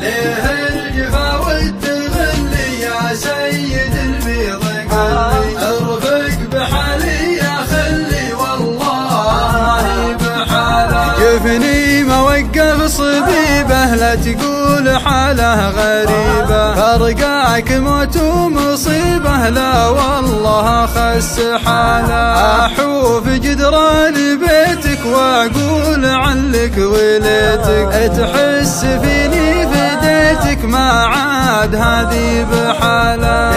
ليه الجفا والتغلي يا سيد البيض قلبي ارفق بحالي يا خلي والله بحاله جفني موقف صبيبه لا تقول حاله غريبه فرقاك موت ومصيبه لا والله خس حاله احوف جدران بيتك واقول عنك وليتك تحس فيني فديتك ما عاد هذي بحاله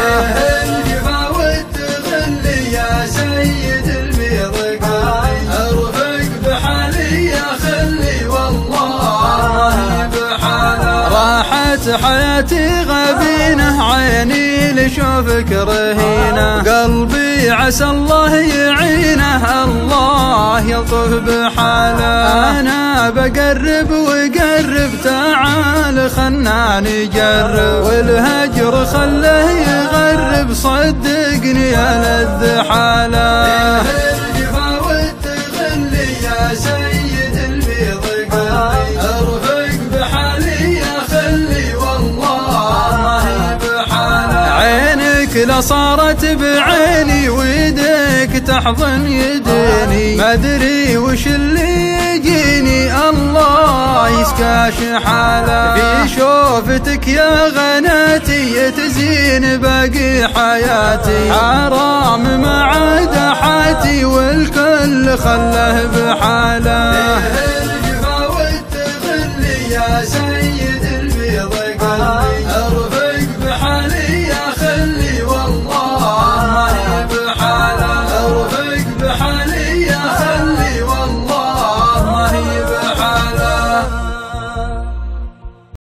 الجفا والتغلي يا سيد البيض قلبي ارفق بحالي يا خلي والله بحاله راحت حياتي غبينه عيني لشوفك رهينه قلبي عسى الله يعينه الله يلطف بحاله انا بقرب وقرب تعال خلنا نجرب والهجر خله يغرب صدقني يا لذ حاله الجفا والتغلي يا سيد البيض قلبي ارفق بحالي يا خلي والله بحاله عينك لصارت بعيني ويدك تحضن يديني ما ادري وش اللي يجيني الله يسكاش حاله في شوفتك يا غناتي تزين باقي حياتي حرام ما عاد حاتي والكل خله بحاله